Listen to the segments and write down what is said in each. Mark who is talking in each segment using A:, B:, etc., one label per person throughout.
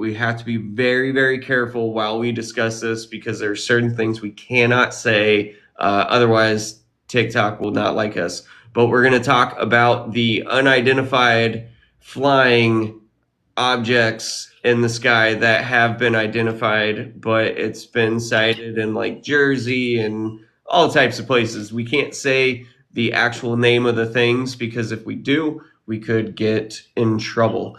A: we have to be very, very careful while we discuss this because there are certain things we cannot say. Otherwise, TikTok will not like us. But we're going to talk about the unidentified flying objects in the sky that have been identified, but it's been sighted in like Jersey and all types of places. We can't say the actual name of the things because if we do, we could get in trouble.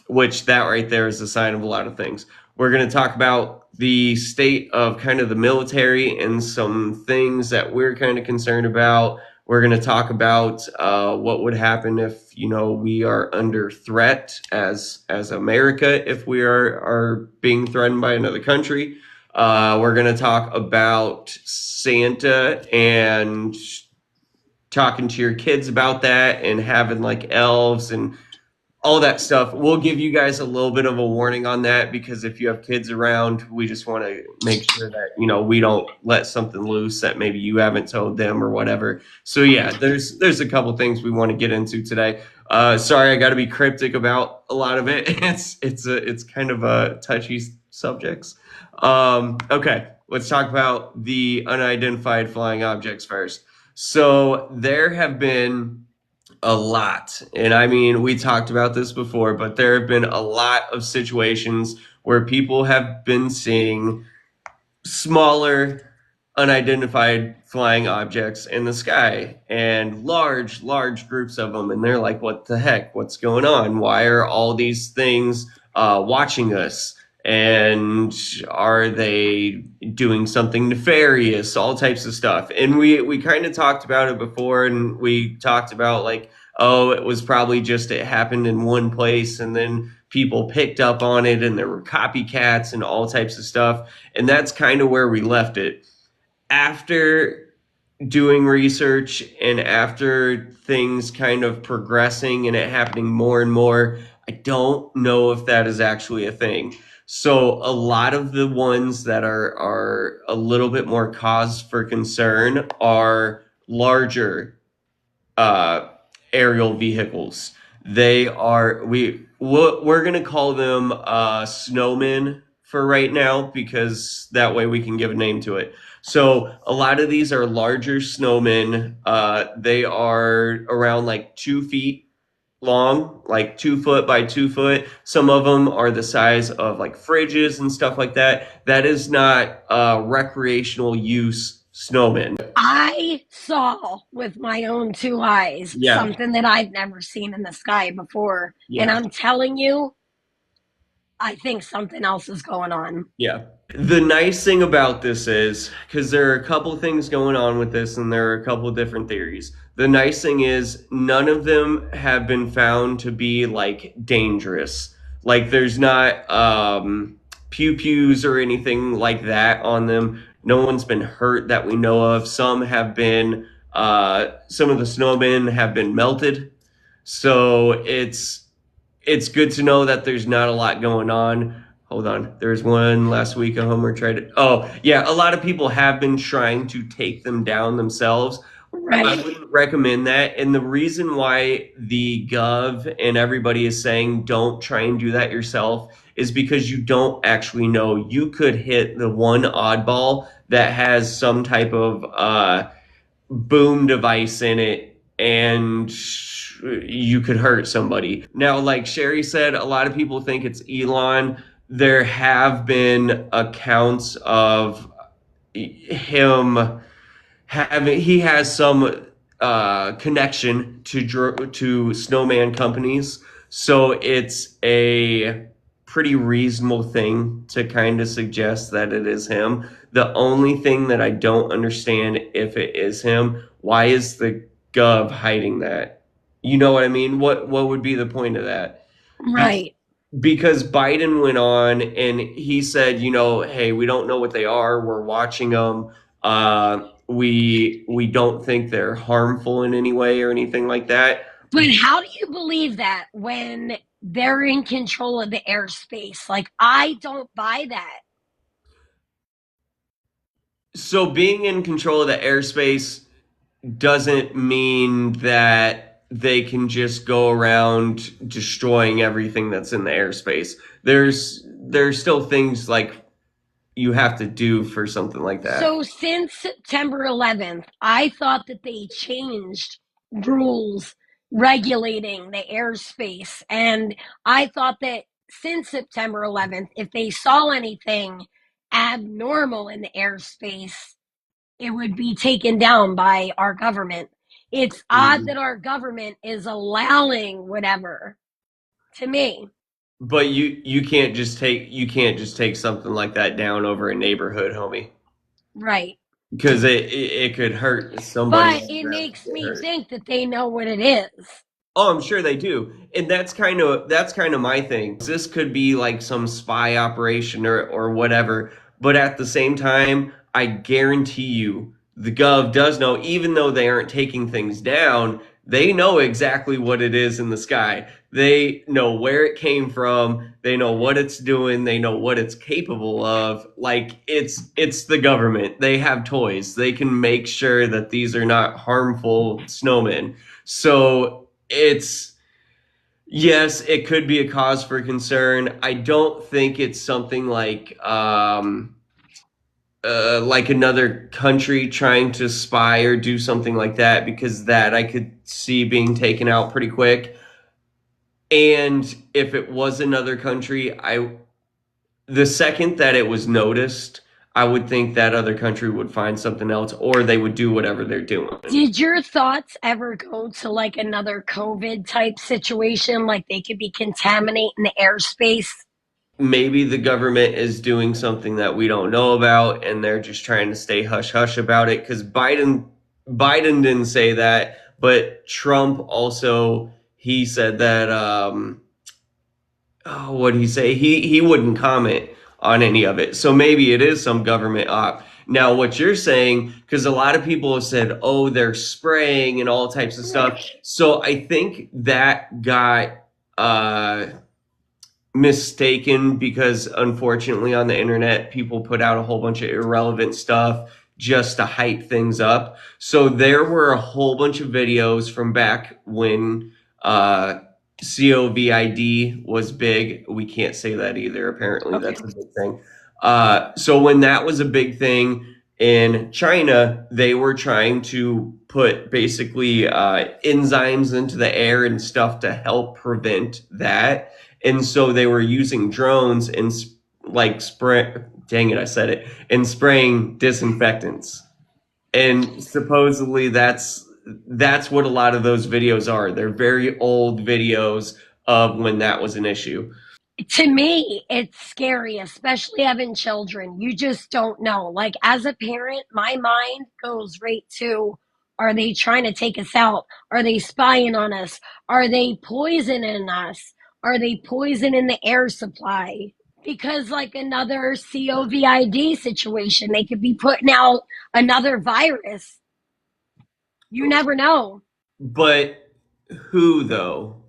A: Which that right there is a sign of a lot of things. We're going to talk about the state of kind of the military and some things that we're kind of concerned about. We're going to talk about what would happen if we are under threat as America if we are being threatened by another country. We're going to talk about Santa and talking to your kids about that and having like elves and all that stuff. We'll give you guys a little bit of a warning on that because if you have kids around, we just want to make sure that we don't let something loose that maybe you haven't told them or whatever. So yeah, there's a couple things we want to get into today. Sorry, I got to be cryptic about a lot of it. It's kind of a touchy subjects. Okay, let's talk about the unidentified flying objects first. So there have been a lot. And I mean, we talked about this before, but there have been a lot of situations where people have been seeing smaller, unidentified flying objects in the sky and large, large groups of them. And they're like, what the heck? What's going on? Why are all these things watching us? And are they doing something nefarious? All types of stuff. And we kind of talked about it before, and we talked about like, oh, it was probably just it happened in one place, and then people picked up on it, and there were copycats and all types of stuff. And that's kind of where we left it. After doing research and after things kind of progressing and it happening more and more, I don't know if that is actually a thing. So a lot of the ones that are a little bit more cause for concern are larger aerial vehicles. We're going to call them snowmen for right now because that way we can give a name to it. So a lot of these are larger snowmen. They are around like 2 feet long, like 2 foot by 2 foot. Some of them are the size of like fridges and stuff like that. That is not recreational use snowmen.
B: I saw with my own two eyes
A: Yeah,
B: something that I've never seen in the sky before. And
A: yeah.
B: I'm telling you, I think something else is going on.
A: Yeah. The nice thing about this is, because there are a couple things going on with this and there are a couple different theories. The nice thing is, none of them have been found to be like dangerous. Like, there's not pew-pews or anything like that on them. No one's been hurt that we know of. Some of the snowmen have been melted. So it's good to know that there's not a lot going on. Hold on. There was one last week a homer tried to. Oh, yeah. A lot of people have been trying to take them down themselves. I
B: Right.
A: wouldn't recommend that. And the reason why the Gov and everybody is saying don't try and do that yourself is because you don't actually know. You could hit the one oddball that has some type of boom device in it and you could hurt somebody. Now, like Sherry said, a lot of people think it's Elon. There have been accounts of him he has some connection to snowman companies, so it's a pretty reasonable thing to kind of suggest that it is him. The only thing that I don't understand, if it is him, why is the Gov hiding that? You know what I mean? What would be the point of that? Be-
B: Right.
A: because Biden went on and he said, hey, we don't know what they are. We're watching them. We don't think they're harmful in any way or anything like that.
B: But how do you believe that when they're in control of the airspace? Like, I don't buy that.
A: So being in control of the airspace doesn't mean that they can just go around destroying everything that's in the airspace. There's still things like you have to do for something like that.
B: So since September 11th, I thought that they changed rules regulating the airspace. And I thought that since September 11th, if they saw anything abnormal in the airspace, it would be taken down by our government. It's odd that our government is allowing whatever to me.
A: But you can't just take something like that down over a neighborhood, homie,
B: Right.
A: because it could hurt somebody
B: But
A: else
B: it
A: that
B: makes
A: get
B: me
A: hurt.
B: think that they know what it is.
A: Oh, I'm sure they do. And that's kind of my thing. This could be like some spy operation or whatever, but at the same time, I guarantee you the Gov does know, even though they aren't taking things down, they know exactly what it is in the sky. They know where it came from, they know what it's doing, they know what it's capable of. Like it's the government. They have toys. They can make sure that these are not harmful snowmen. So it's yes, it could be a cause for concern. I don't think it's something like another country trying to spy or do something like that, because that I could see being taken out pretty quick. And if it was another country, I the second that it was noticed, I would think that other country would find something else or they would do whatever they're doing.
B: Did your thoughts ever go to like another COVID type situation? Like they could be contaminating the airspace?
A: Maybe the government is doing something that we don't know about and they're just trying to stay hush hush about it, because Biden didn't say that, but Trump also, he said that oh, what did he say? He wouldn't comment on any of it. So maybe it is some government op. Now, what you're saying, because a lot of people have said, oh, they're spraying and all types of stuff. So I think that got mistaken, because unfortunately on the internet people put out a whole bunch of irrelevant stuff just to hype things up. So there were a whole bunch of videos from back when COVID was big. We can't say that either. Apparently
B: Okay.
A: that's a big thing. So when that was a big thing in China, they were trying to put basically enzymes into the air and stuff to help prevent that. And so they were using drones and like spray, dang it, I said it, and spraying disinfectants. And supposedly that's what a lot of those videos are. They're very old videos of when that was an issue.
B: To me, it's scary, especially having children. You just don't know. Like, as a parent, my mind goes right to, are they trying to take us out? Are they spying on us? Are they poisoning us? Are they poisoning the air supply? Because, like another COVID situation, they could be putting out another virus. You never know.
A: But who though?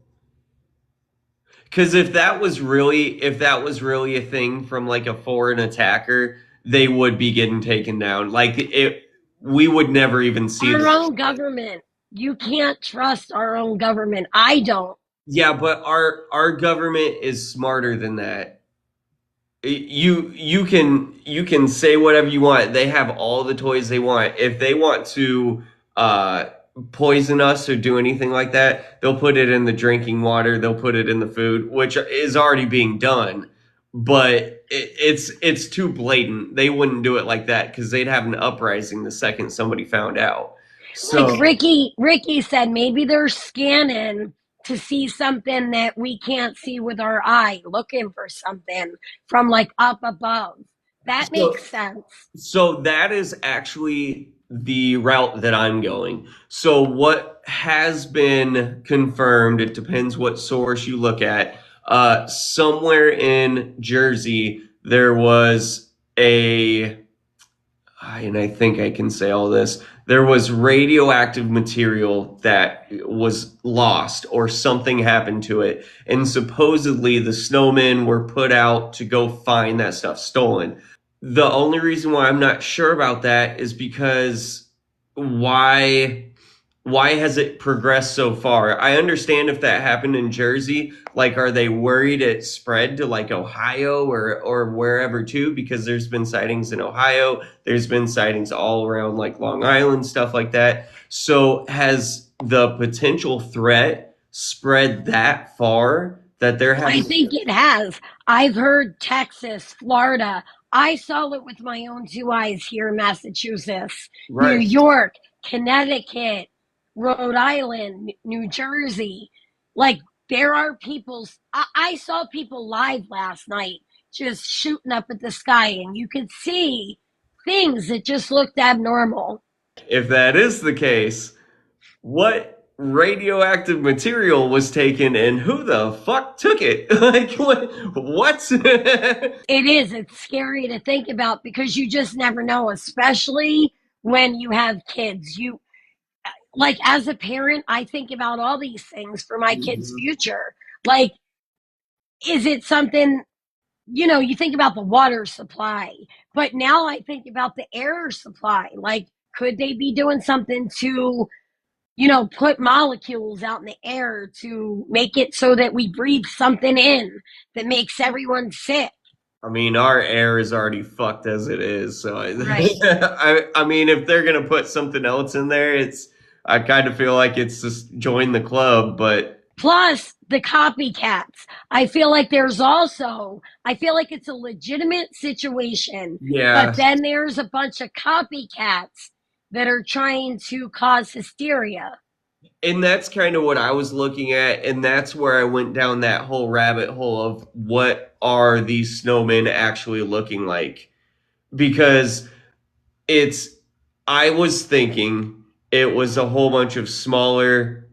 A: Because if that was really a thing from like a foreign attacker, they would be getting taken down. Like it, we would never even see
B: Our
A: them.
B: own government. You can't trust our own government. I don't.
A: Yeah, but our government is smarter than that. You can say whatever you want. They have all the toys they want. If they want to uh poison us or do anything like that, they'll put it in the drinking water, they'll put it in the food, which is already being done. But it's too blatant. They wouldn't do it like that because they'd have an uprising the second somebody found out.
B: Like
A: So
B: Ricky said, maybe they're scanning to see something that we can't see with our eye, looking for something from like up above. That
A: so
B: makes sense.
A: So that is actually the route that I'm going. So what has been confirmed, it depends what source you look at. Somewhere in Jersey, there was and I think I can say all this, there was radioactive material that was lost or something happened to it. And supposedly the snowmen were put out to go find that stuff stolen. The only reason why I'm not sure about that is because why why has it progressed so far? I understand if that happened in Jersey, like are they worried it spread to like Ohio or wherever too? Because there's been sightings in Ohio, there's been sightings all around like Long Island, stuff like that. So has the potential threat spread that far that they're
B: I
A: having
B: think it has. I've heard Texas, Florida. I saw it with my own two eyes here in Massachusetts, New
A: right.
B: York, Connecticut, Rhode Island, New Jersey. Like, there are people. I saw people live last night just shooting up at the sky, and you could see things that just looked abnormal.
A: If that is the case, what radioactive material was taken and who the fuck took it? Like what?
B: It is. It's scary to think about because you just never know, especially when you have kids. Like as a parent, I think about all these things for my kids'
A: Mhm.
B: future. Like, is it something, you think about the water supply, but now I think about the air supply. Like, could they be doing something to, put molecules out in the air to make it so that we breathe something in that makes everyone sick?
A: I mean, our air is already fucked as it is. So
B: Right.
A: I mean, if they're gonna put something else in there, I kind of feel like it's just join the club. But
B: Plus the copycats. I feel like it's a legitimate situation, but
A: yeah,
B: then there's a bunch of copycats that are trying to cause hysteria.
A: and that's kind of what I was looking at, and that's where I went down that whole rabbit hole of what are these snowmen actually looking like? Because it's I was thinking it was a whole bunch of smaller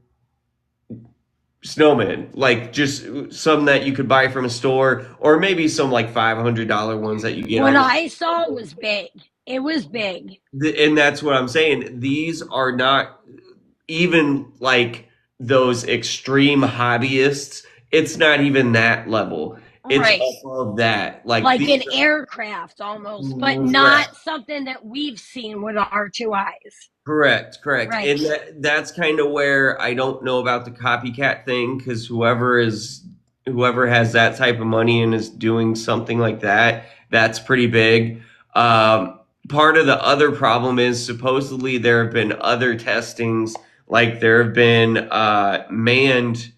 A: snowmen, like just some that you could buy from a store, or maybe some like $500 ones that you get
B: What
A: on.
B: I saw was big. It was big.
A: And that's what I'm saying. These are not even like those extreme hobbyists. It's not even that level. It's
B: Right.
A: above that. Like
B: Like
A: these
B: an aircraft almost, but
A: are
B: not something that we've seen with our two eyes.
A: correct, correct.
B: Right.
A: And that's kind of where I don't know about the copycat thing because whoever has that type of money and is doing something like that, that's pretty big. Part of the other problem is supposedly there have been other testings, like there have been manned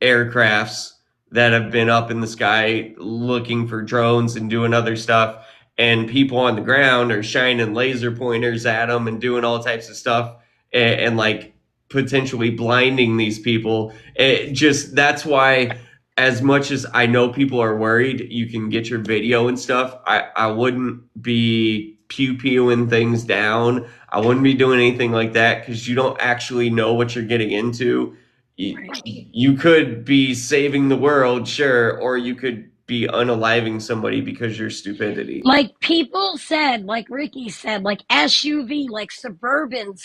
A: aircrafts that have been up in the sky looking for drones and doing other stuff, and people on the ground are shining laser pointers at them and doing all types of stuff and like potentially blinding these people. It just that's why as much as I know people are worried, you can get your video and stuff. I wouldn't be pew pewing things down. I wouldn't be doing anything like that because you don't actually know what you're getting into.
B: Right.
A: You could be saving the world, sure, or you could be unaliving somebody because of your stupidity.
B: Like people said, like Ricky said, like SUV, like suburban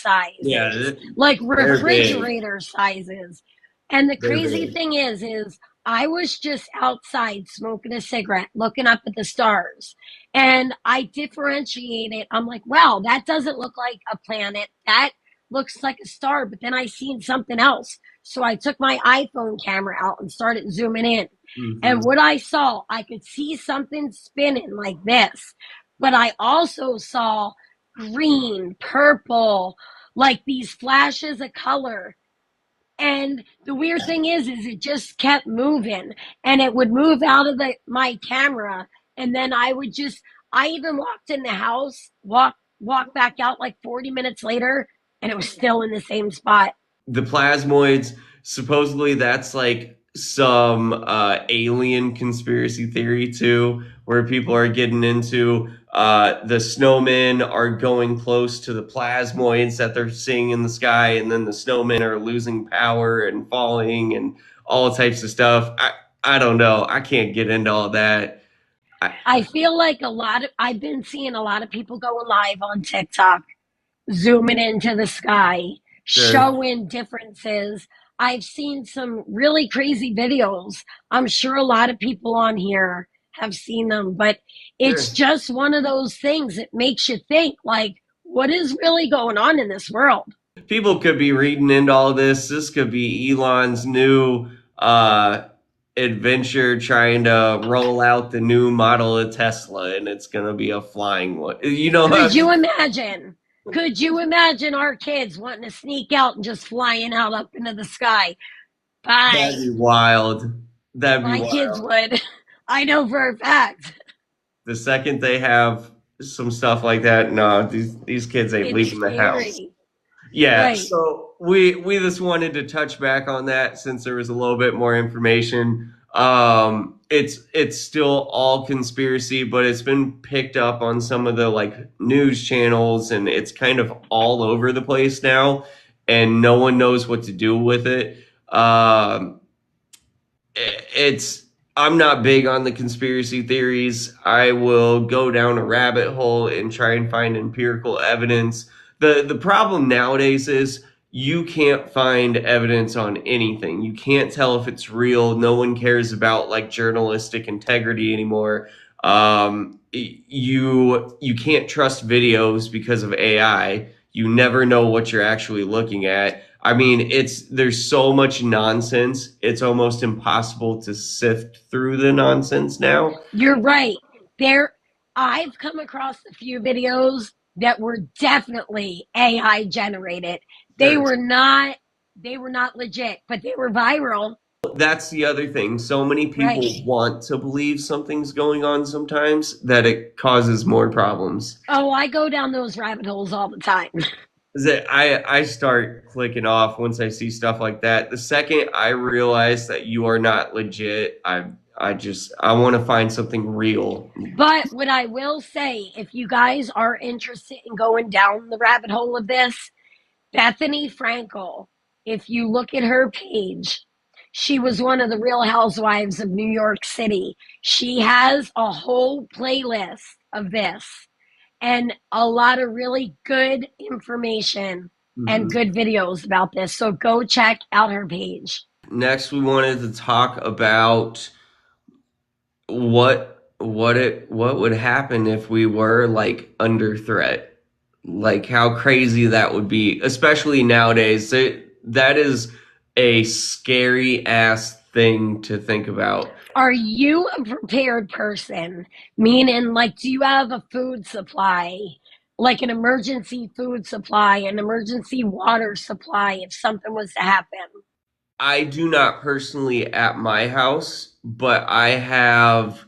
A: Yeah,
B: sizes, like
A: they're big.
B: refrigerator sizes. And the
A: They're
B: crazy
A: big.
B: thing is I was just outside smoking a cigarette, looking up at the stars. And I differentiate it. I'm like, wow, that doesn't look like a planet. That looks like a star. But then I seen something else. So I took my iPhone camera out and started zooming in.
A: Hmm.
B: And what I saw, I could see something spinning like this, but I also saw green, purple, like these flashes of color. And the weird thing is it just kept moving, and it would move out of my camera, and then I even walked in the house, walk back out like 40 minutes later, and it was still in the same spot.
A: The plasmoids, supposedly that's like some alien conspiracy theory too, where people are getting into the snowmen are going close to the plasmoids that they're seeing in the sky, and then the snowmen are losing power and falling and all types of stuff. I don't know. I can't get into all that. I,
B: I feel like I've been seeing a lot of people going live on TikTok, zooming into the sky,
A: sure,
B: showing differences. I've seen some really crazy videos. I'm sure a lot of people on here have seen them, but it's
A: sure.
B: just one of those things that makes you think, like, what is really going on in this world?
A: People could be reading into all this. This could be Elon's new uh, adventure trying to roll out the new model of Tesla, and it's gonna be a flying one. You know,
B: Could you imagine? Could you imagine our kids wanting to sneak out and just flying out up into the sky?
A: that'd be
B: Bye.
A: wild. That'd be
B: My kids
A: wild.
B: would. I know for a fact.
A: The second they have some stuff like that, no, these kids ain't
B: It's
A: leaving the house.
B: scary.
A: Yeah,
B: Right.
A: so we just wanted to touch back on that since there was a little bit more information. It's still all conspiracy, but it's been picked up on some of the like news channels, and it's kind of all over the place now, and no one knows what to do with it. It's I'm not big on the conspiracy theories. I will go down a rabbit hole and try and find empirical evidence. The problem nowadays is you can't find evidence on anything. You can't tell if it's real. No one cares about like journalistic integrity anymore. You can't trust videos because of AI. You never know what you're actually looking at. I mean, there's so much nonsense. It's almost impossible to sift through the nonsense now.
B: You're right. There I've come across a few videos that were definitely AI generated. They
A: There's
B: were not they were not legit, but they were viral.
A: That's the other thing. So many people
B: Right.
A: want to believe something's going on sometimes that it causes more problems.
B: Oh, I go down those rabbit holes all the time.
A: That I start clicking off once I see stuff like that. The second I realize that you are not legit, I want to find something real.
B: But what I will say, if you guys are interested in going down the rabbit hole of this, Bethany Frankel, if you look at her page, she was one of the real housewives of New York City. She has a whole playlist of this and a lot of really good information and
A: Mhm.
B: good videos about this. So go check out her page.
A: Next, we wanted to talk about what would happen if we were like under threat, like how crazy that would be, especially nowadays. That is a scary ass thing to think about.
B: Are you a prepared person? Meaning, like, do you have a food supply, like an emergency food supply, an emergency water supply if something was to happen?
A: I do not personally at my house, but I have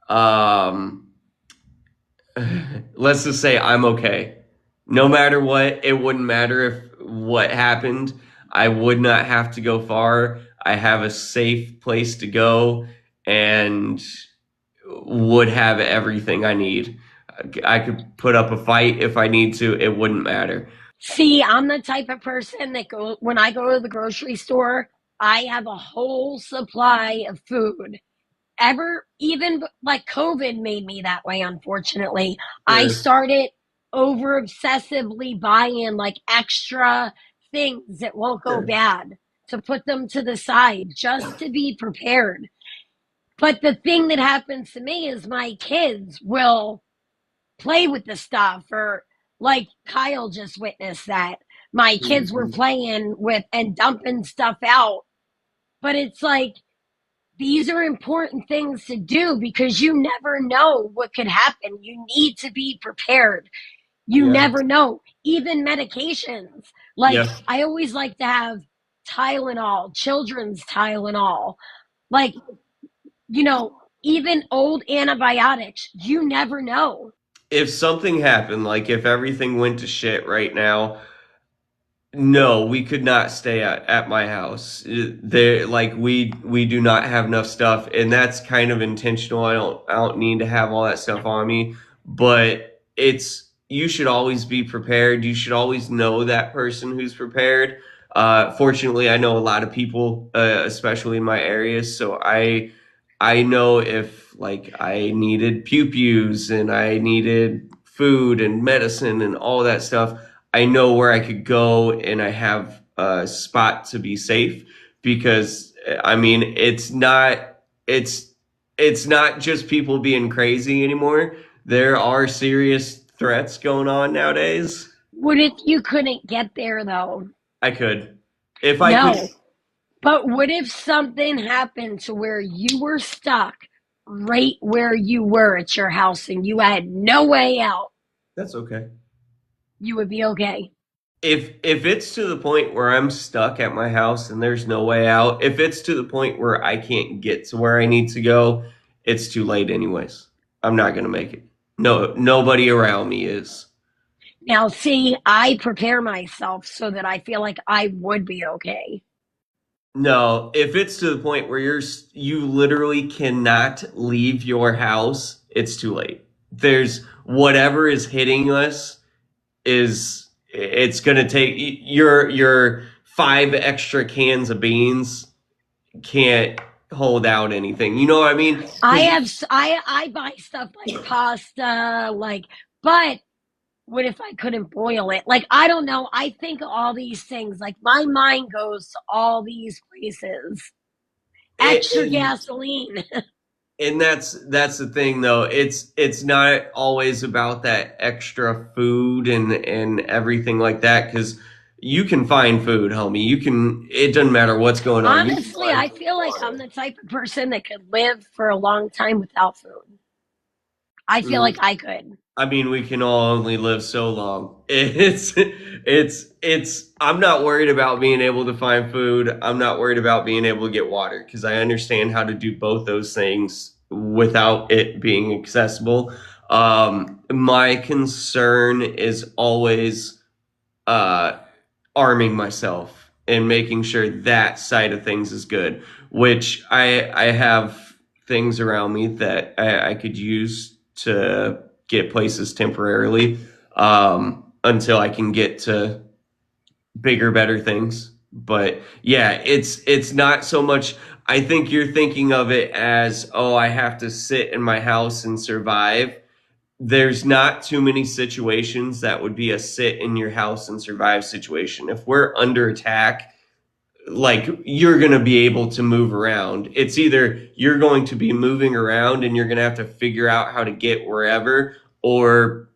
A: um let's just say I'm okay. No matter what, it wouldn't matter if what happened. I would not have to go far. I have a safe place to go and would have everything I need. I could put up a fight if I need to. It wouldn't matter.
B: See, I'm the type of person that when I go to the grocery store, I have a whole supply of food. Ever even like COVID made me that way, unfortunately. I
A: Sure.
B: started over obsessively buying like extra things that won't go
A: Sure.
B: bad to put them to the side just to be prepared. But the thing that happens to me is my kids will play with the stuff, or like Kyle just witnessed that my kids were
A: Mhm.
B: playing with and dumping stuff out. But it's like these are important things to do because you never know what could happen. You need to be prepared. You
A: Yeah.
B: never know. Even medications. Like,
A: Yeah.
B: I always like to have Tylenol, children's Tylenol. Like, you know, even old antibiotics. You never know.
A: If something happened, like if everything went to shit right now, no, we could not stay at my house. There, like we do not have enough stuff, and that's kind of intentional. I don't need to have all that stuff on me, but it's you should always be prepared. You should always know that person who's prepared. Fortunately, I know a lot of people, especially in my area, so I know if like I needed pew-pews and I needed food and medicine and all that stuff. I know where I could go and I have a spot to be safe because I mean it's it's not just people being crazy anymore. There are serious threats going on nowadays.
B: What if you couldn't get there though?
A: I could. If I could,
B: No. But what if something happened to where you were stuck right where you were at your house and you had no way out?
A: that's okay.
B: You would be okay.
A: If it's to the point where I'm stuck at my house and there's no way out, if it's to the point where I can't get to where I need to go, it's too late anyways. I'm not gonna make it. No, nobody around me is.
B: Now, see, I prepare myself so that I feel like I would be okay.
A: No, if it's to the point where you literally cannot leave your house, it's too late. There's whatever is hitting us is it's gonna take your five extra cans of beans can't hold out anything. You know what I mean?
B: I
A: Because
B: have I buy stuff like pasta, but what if I couldn't boil it? Like I don't know. I think of all these things. Like my mind goes to all these places.
A: it
B: Extra
A: is,
B: gasoline.
A: and that's the thing though. It's not always about that extra food and everything like that. Because you can find food, homie. You can. It doesn't matter what's going on. You can
B: Honestly,
A: find
B: I
A: food
B: feel
A: and
B: like
A: water.
B: I'm the type of person that could live for a long time without food. I feel
A: Mm,
B: like I could.
A: I mean, we can all only live so long. It's. I'm not worried about being able to find food. I'm not worried about being able to get water because I understand how to do both those things without it being accessible. My concern is always uh, arming myself and making sure that side of things is good. Which I have things around me that I could use to get places temporarily until I can get to bigger, better things. But yeah, it's not so much. I think you're thinking of it as, oh, I have to sit in my house and survive. There's not too many situations that would be a sit in your house and survive situation. If we're under attack, like you're going to be able to move around. It's either you're going to be moving around and you're going to have to figure out how to get wherever, or,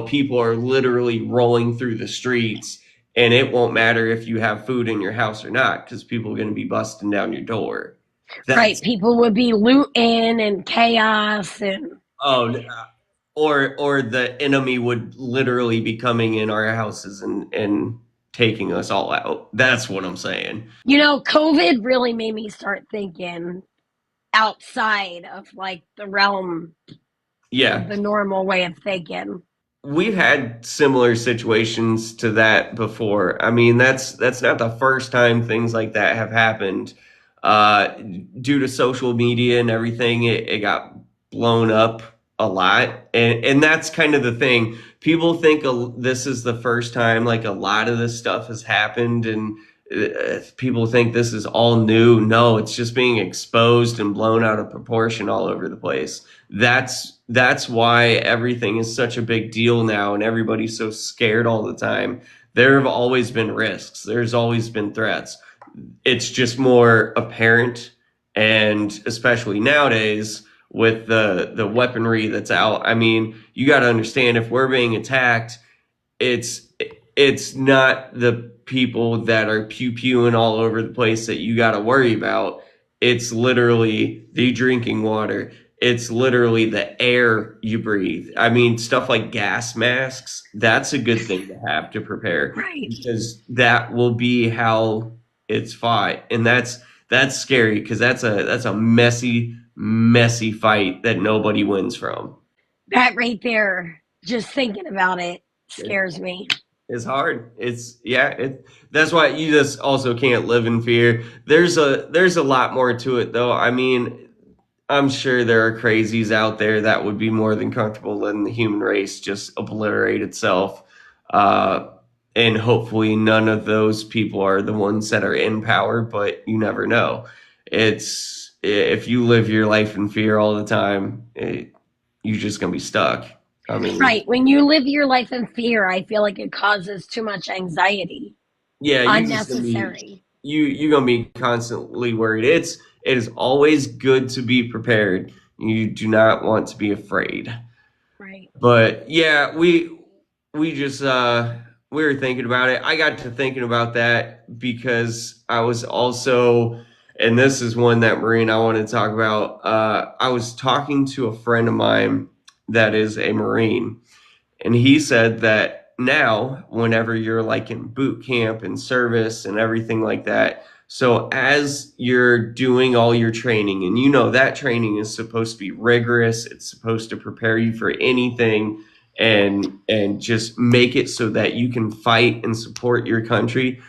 A: people are literally rolling through the streets and it won't matter if you have food in your house or not because people are going to be busting down your door.
B: Right.
A: That's,
B: People would be looting and chaos and
A: oh, or the enemy would literally be coming in our houses and taking us all out. That's what I'm saying.
B: COVID really made me start thinking outside of like the realm of
A: Yeah,
B: the normal way of thinking.
A: we've had similar situations to that before. I mean, that's not the first time things like that have happened. Due to social media and everything, it got blown up a lot, and that's kind of the thing. People think this is the first time like a lot of this stuff has happened, and people think this is all new. No, it's just being exposed and blown out of proportion all over the place. That's why everything is such a big deal now and everybody's so scared all the time. There have always been risks. There's always been threats. It's just more apparent, and especially nowadays with the weaponry that's out. I mean, you got to understand if we're being attacked, it's it's not the people that are pew pewing all over the place that you got to worry about. It's literally the drinking water. It's literally the air you breathe. I mean, stuff like gas masks, that's a good thing to have to prepare
B: Right.
A: because that will be how it's fought. And that's scary because that's a messy fight that nobody wins from.
B: That right there, just thinking about it scares me.
A: It's hard. It's yeah, that's why you just also can't live in fear. There's a lot more to it though. I mean, I'm sure there are crazies out there that would be more than comfortable letting the human race just obliterate itself. Uh, and hopefully none of those people are the ones that are in power, but you never know. It's if you live your life in fear all the time, you're just gonna be stuck. I mean,
B: Right. When you live your life in fear, I feel like it causes too much anxiety.
A: yeah, you're just gonna be
B: Unnecessary.
A: you're gonna be constantly worried. It is always good to be prepared. You do not want to be afraid.
B: Right.
A: But yeah, we just we were thinking about it. I got to thinking about that because I was also, and this is one that Marine I want to talk about. I was talking to a friend of mine that is a Marine, and he said that now, whenever you're like in boot camp and service and everything like that, so as you're doing all your training, and you know that training is supposed to be rigorous, it's supposed to prepare you for anything and just make it so that you can fight and support your country.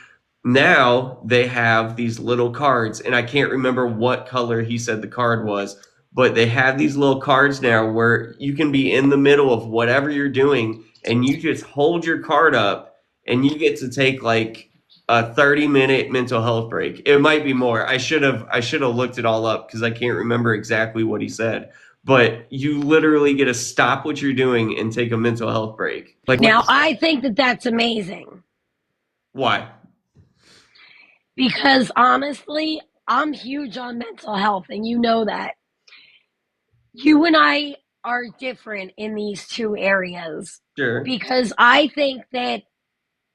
A: Now they have these little cards, and I can't remember what color he said the card was, but they have these little cards now where you can be in the middle of whatever you're doing and you just hold your card up and you get to take like a 30-minute mental health break. It might be more. I should have looked it all up because I can't remember exactly what he said. But you literally get to stop what you're doing and take a mental health break. Like,
B: Now, I think that that's amazing
A: why?
B: because honestly, I'm huge on mental health, and you know that. You and I are different in these two areas
A: Sure.
B: because I think that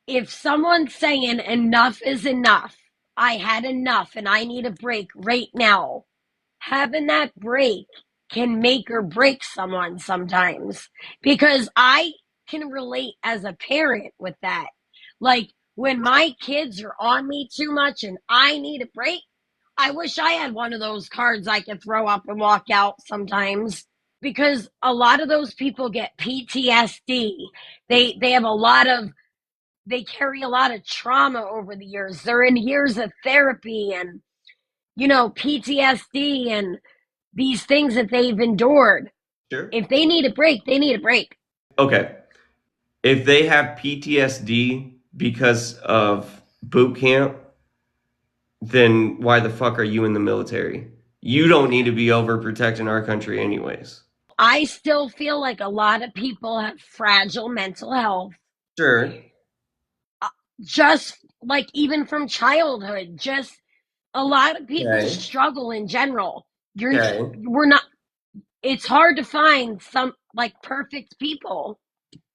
B: if someone's saying enough is enough, I had enough and I need a break right now, having that break can make or break someone sometimes because I can relate as a parent with that. Like when my kids are on me too much and I need a break, I wish I had one of those cards I could throw up and walk out sometimes because a lot of those people get PTSD. They have a lot of they carry a lot of trauma over the years. They're in years of therapy and PTSD and these things that they've endured.
A: Sure.
B: If they need a break, they need a break.
A: Okay. If they have PTSD because of boot camp, then why the fuck are you in the military? You don't need to be overprotecting our country anyways.
B: I still feel like a lot of people have fragile mental health,
A: Sure.
B: uh, just like even from childhood. Just a lot of people
A: Okay.
B: struggle in general. You're
A: Okay.
B: we're not. It's hard to find some like perfect people.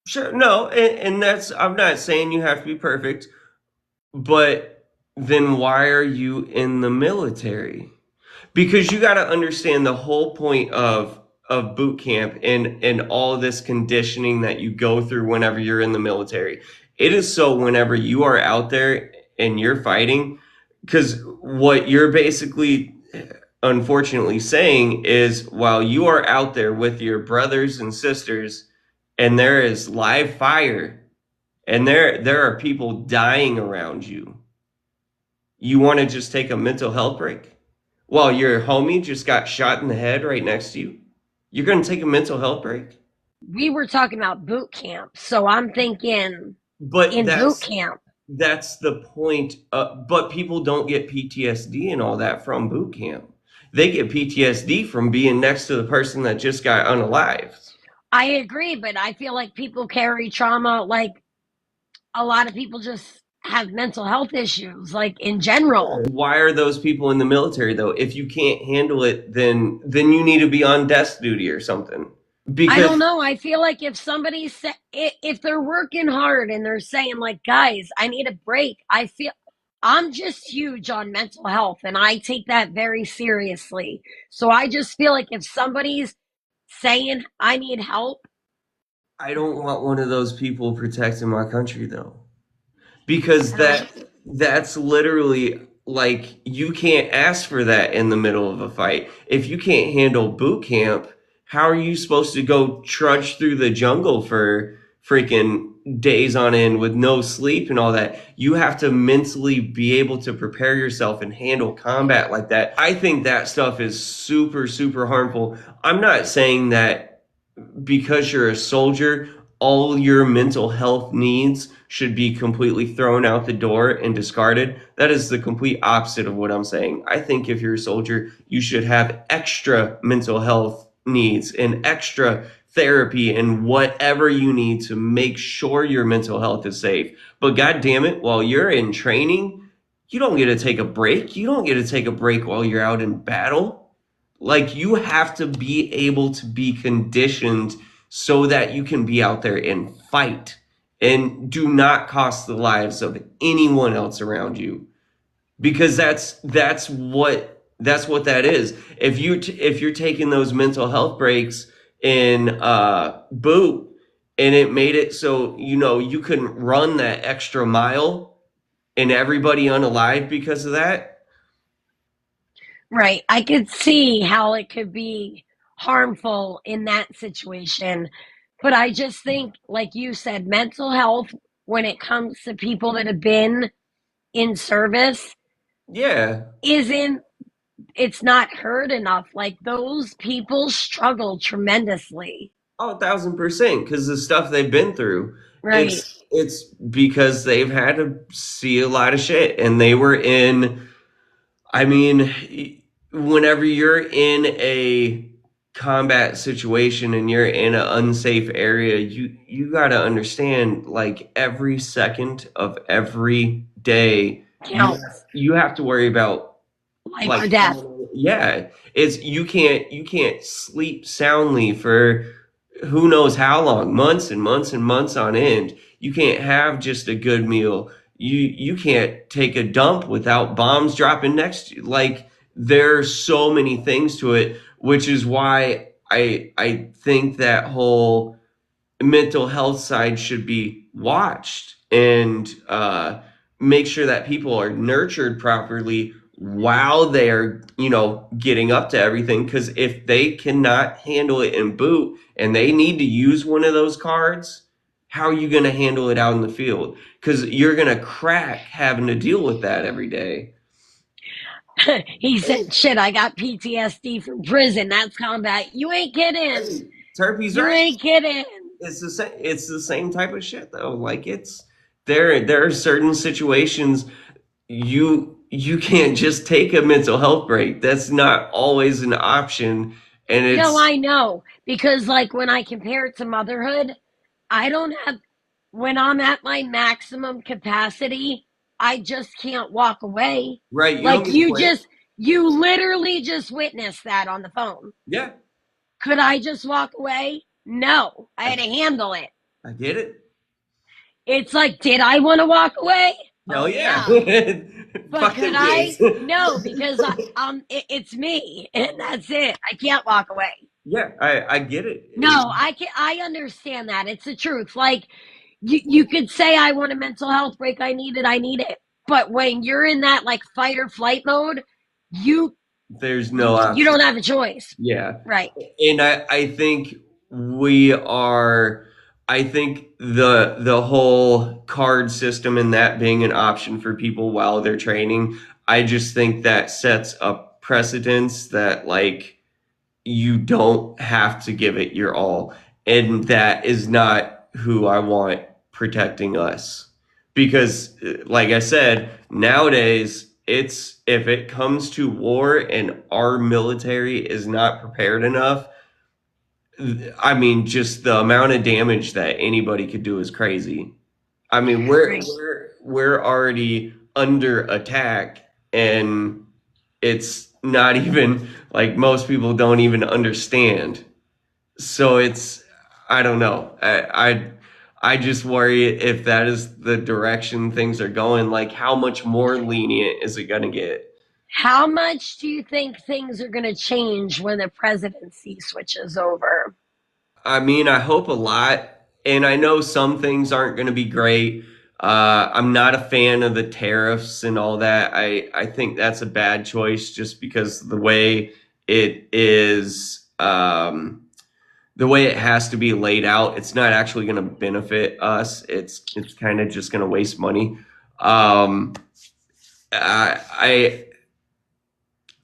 A: Sure. No, and that's, I'm not saying you have to be perfect, but then why are you in the military? Because you got to understand the whole point of boot camp and all this conditioning that you go through whenever you're in the military. It is so whenever you are out there and you're fighting, because what you're basically unfortunately saying is while you are out there with your brothers and sisters and there is live fire and there are people dying around you, you want to just take a mental health break while your homie just got shot in the head right next to you? You're going to take a mental health break?
B: We were talking about boot camp, so I'm thinking
A: But
B: in boot camp.
A: that's the point. But people don't get PTSD and all that from boot camp. They get PTSD from being next to the person that just got unalived.
B: I agree, but I feel like people carry trauma. Like a lot of people just have mental health issues, like in general.
A: Why are those people in the military though? If you can't handle it, then you need to be on desk duty or something.
B: I don't
A: Because
B: know. I feel like if somebody if they're working hard and they're saying like, guys, I need a break. I feel I'm just huge on mental health and I take that very seriously. So I just feel like if somebody's saying I need help,
A: I don't want one of those people protecting my country though. Because
B: um,
A: that's literally like you can't ask for that in the middle of a fight. If you can't handle boot camp, how are you supposed to go trudge through the jungle for freaking days on end with no sleep and all that? You have to mentally be able to prepare yourself and handle combat like that. I think that stuff is super, super harmful. I'm not saying that because you're a soldier, all your mental health needs should be completely thrown out the door and discarded. That is the complete opposite of what I'm saying. I think if you're a soldier, you should have extra mental health needs and extra therapy and whatever you need to make sure your mental health is safe. But god damn it, while you're in training, you don't get to take a break. You don't get to take a break while you're out in battle. Like you have to be able to be conditioned so that you can be out there and fight and do not cost the lives of anyone else around you, because that's what that is. If you're taking those mental health breaks in boot, and it made it so you couldn't run that extra mile, and everybody unalive because of that.
B: Right. I could see how it could be harmful in that situation. But I just think, like you said, mental health, when it comes to people that have been in service,
A: Yeah.
B: isn't, it's not heard enough. Like those people struggle tremendously.
A: Oh, 1,000%, because the stuff they've been through.
B: Right.
A: It's because they've had to see a lot of shit, and they were in. I mean, whenever you're in a combat situation and you're in an unsafe area, you got to understand, like, every second of every day,
B: Counts.
A: you have to worry about,
B: Life
A: like,
B: or death.
A: yeah, it's you can't sleep soundly for who knows how long, months and months and months on end. You can't have just a good meal. You can't take a dump without bombs dropping next to you. Like, there's so many things to it, which is why I think that whole mental health side should be watched, and make sure that people are nurtured properly while they're getting up to everything, because if they cannot handle it in boot and they need to use one of those cards, how are you going to handle it out in the field? Because you're going to crack having to deal with that every day.
B: He said, shit, I got PTSD from prison. That's combat. You ain't kidding.
A: Hey, Turpey's
B: You
A: right.
B: ain't kidding.
A: It's the same type of shit though. Like, there are certain situations you can't just take a mental health break. That's not always an option. And
B: No,
A: it's
B: I know. Because, like, when I compare it to motherhood, I don't have, when I'm at my maximum capacity, I just can't walk away.
A: right. You
B: Like,
A: don't get to play.
B: you literally just witnessed that on the phone.
A: Yeah,
B: Could I just walk away? No, I
A: I,
B: had to handle it.
A: I get it.
B: It's like, did I want to walk away?
A: Hell
B: Oh,
A: yeah.
B: yeah. But
A: Fuck
B: could
A: them
B: I?
A: kids.
B: No, because it's me, and that's it. I can't walk away.
A: Yeah, I get it.
B: No, I can. I understand that. It's the truth. Like you could say, I want a mental health break. I need it. I need it. But when you're in that like fight or flight mode, you
A: There's no
B: you
A: option.
B: don't have a choice.
A: Yeah.
B: Right.
A: And I think we are I think the whole card system and that being an option for people while they're training, I just think that sets a precedence that, like, you don't have to give it your all. And that is not who I want protecting us. Because, like I said, nowadays, it's if it comes to war and our military is not prepared enough, I mean, just the amount of damage that anybody could do is crazy. I mean,
B: Right.
A: we're already under attack, and it's not even like most people don't even understand. So it's I don't know. I just worry if that is the direction things are going. Like, how much more lenient is it going to get?
B: How much do you think things are going to change when the presidency switches over?
A: I mean, I hope a lot, and I know some things aren't going to be great. I'm not a fan of the tariffs and all that. I think that's a bad choice, just because the way it is, the way it has to be laid out, it's not actually going to benefit us. It's kind of just going to waste money. Um, I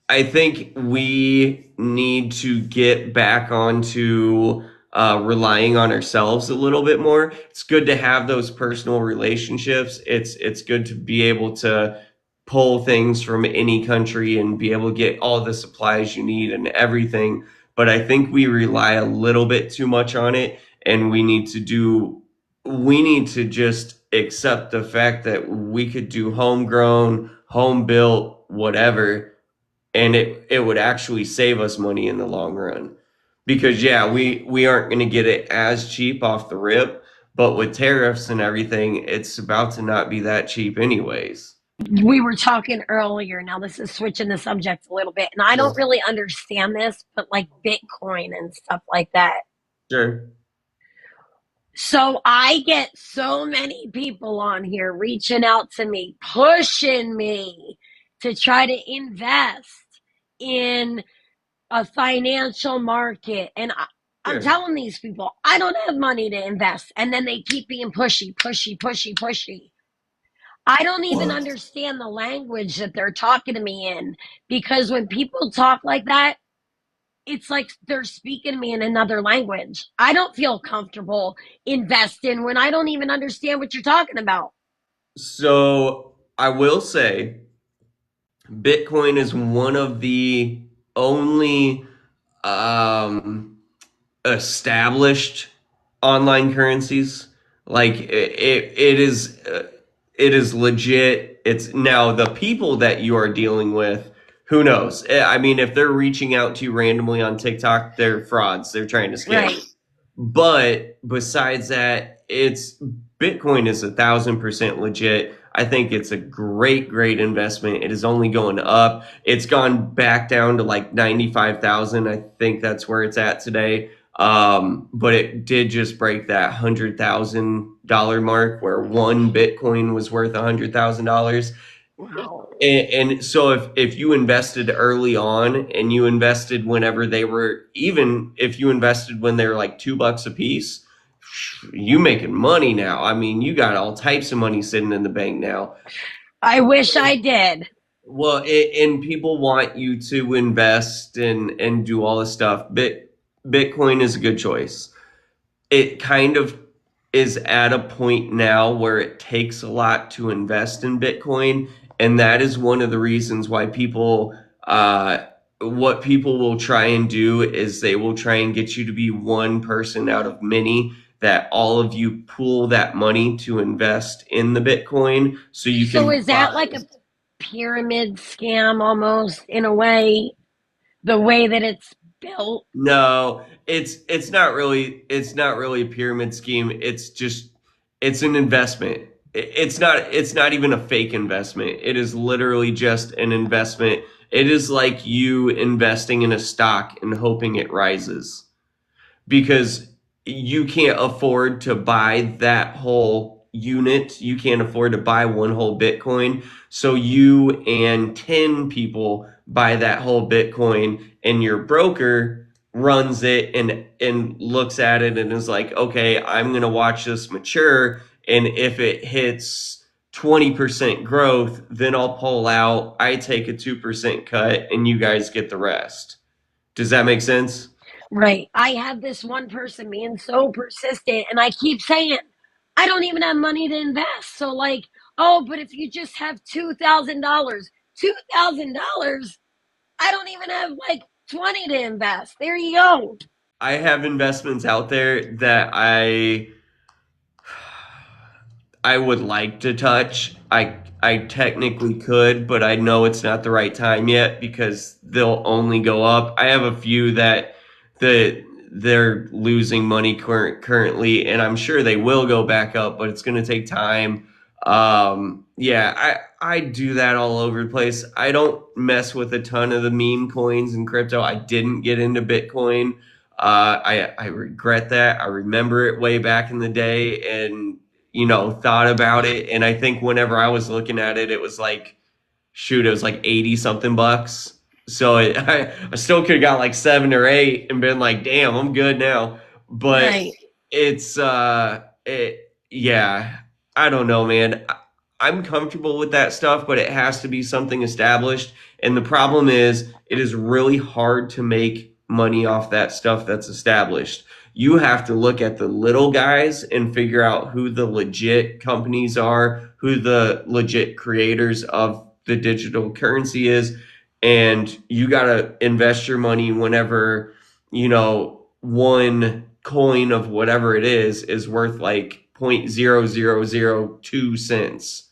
A: I think we need to get back onto relying on ourselves a little bit more. It's good to have those personal relationships. It's good to be able to pull things from any country and be able to get all the supplies you need and everything. But I think we rely a little bit too much on it, and we need to just accept the fact that we could do homegrown, home built, whatever, and it would actually save us money in the long run. Because yeah, we aren't going to get it as cheap off the rip, But with tariffs and everything, it's about to not be that cheap anyways.
B: We were talking earlier. Now, this is switching the subject a little bit, and I
A: Yeah.
B: don't really understand this, but like Bitcoin and stuff like that.
A: Sure.
B: So I get so many people on here reaching out to me, pushing me to try to invest in a financial market. And I'm
A: Sure.
B: telling these people, I don't have money to invest. And then they keep being pushy, pushy, pushy, pushy. I don't even understand the language that they're talking to me in, because when people talk like that, it's like they're speaking to me in another language. I don't feel comfortable investing when I don't even understand what you're talking about.
A: So I will say Bitcoin is one of the only um, established online currencies. Like it is legit. It's now the people that you are dealing with. Who knows? I mean, if they're reaching out to you randomly on TikTok, they're frauds. They're trying to scam you.
B: Right.
A: But besides that, it's Bitcoin is 1,000% legit. I think it's a great, great investment. It is only going up. It's gone back down to like 95,000. I think that's where it's at today. But it did just break that $100,000 mark where one Bitcoin was worth $100,000.
B: Wow.
A: And so if you invested early on and you invested whenever they were, even if you invested when they were like $2 a piece, you making money now. I mean, you got all types of money sitting in the bank now.
B: I wish I did.
A: Well, and people want you to invest and do all this stuff. Bitcoin is a good choice. It kind of is at a point now where it takes a lot to invest in Bitcoin. And that is one of the reasons why what people will try and do is they will try and get you to be one person out of many, that all of you pool that money to invest in the Bitcoin so you
B: So
A: can
B: is that
A: buy.
B: like a pyramid scam almost in a way, the way that it's built?
A: No, it's not really a pyramid scheme. It's just it's an investment. It's not even a fake investment. It is literally just an investment. It is like you investing in a stock and hoping it rises because you can't afford to buy that whole unit. You can't afford to buy one whole Bitcoin. So you and 10 people buy that whole Bitcoin and your broker runs it and looks at it and is like, "Okay, I'm going to watch this mature and if it hits 20% growth, then I'll pull out. I take a 2% cut and you guys get the rest." Does that make sense?
B: Right. I have this one person being so persistent, and I keep saying, I don't even have money to invest. So, like, oh, but if you just have $2,000, $2,000, I don't even have like 20 to invest. There you go.
A: I have investments out there that I would like to touch. I technically could, but I know it's not the right time yet because they'll only go up. I have a few that they're losing money currently, and I'm sure they will go back up, but it's going to take time. Yeah, I do that all over the place. I don't mess with a ton of the meme coins and crypto. I didn't get into Bitcoin. I regret that. I remember it way back in the day, and thought about it. And I think whenever I was looking at it, it was like, shoot, it was like 80 something bucks. So I still could have got like 7 or 8 and been like, damn, I'm good now. But
B: Right.
A: yeah, I don't know, man. I'm comfortable with that stuff, but it has to be something established. And the problem is, it is really hard to make money off that stuff that's established. You have to look at the little guys and figure out who the legit companies are, who the legit creators of the digital currency is, and you got to invest your money whenever, one coin of whatever it is worth like 0.0002 cents.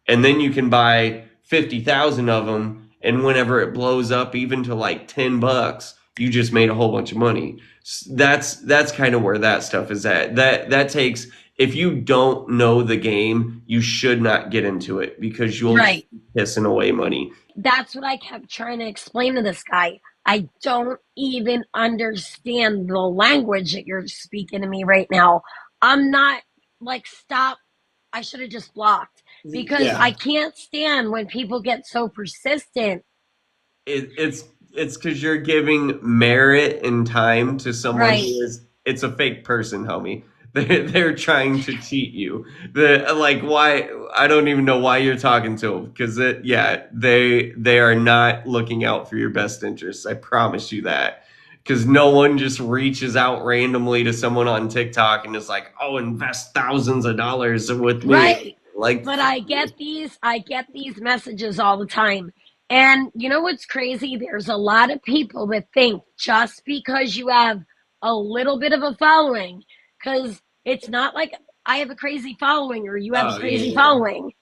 A: And then you can buy 50,000 of them, and whenever it blows up even to like $10, you just made a whole bunch of money. That's kind of where that stuff is at. That takes if you don't know the game, you should not get into it because you'll just
B: Right.
A: be pissing away money.
B: That's what I kept trying to explain to this guy. I don't even understand the language that you're speaking to me right now. I'm not like, stop. I should have just blocked because I
A: Yeah.
B: can't stand when people get so persistent.
A: It's because you're giving merit and time to someone
B: Right.
A: who is it's a fake person, homie. They're trying to cheat you. The like why I don't even know why you're talking to them because they are not looking out for your best interests. I promise you that. Because no one just reaches out randomly to someone on TikTok and is like, "Oh, invest thousands of dollars with me."
B: Right.
A: Like,
B: But
A: fuck you.
B: I get these messages all the time. And you know what's crazy? There's a lot of people that think just because you have a little bit of a following, because it's not like I have a crazy following or you have a
A: Oh yeah,
B: crazy
A: yeah.
B: following,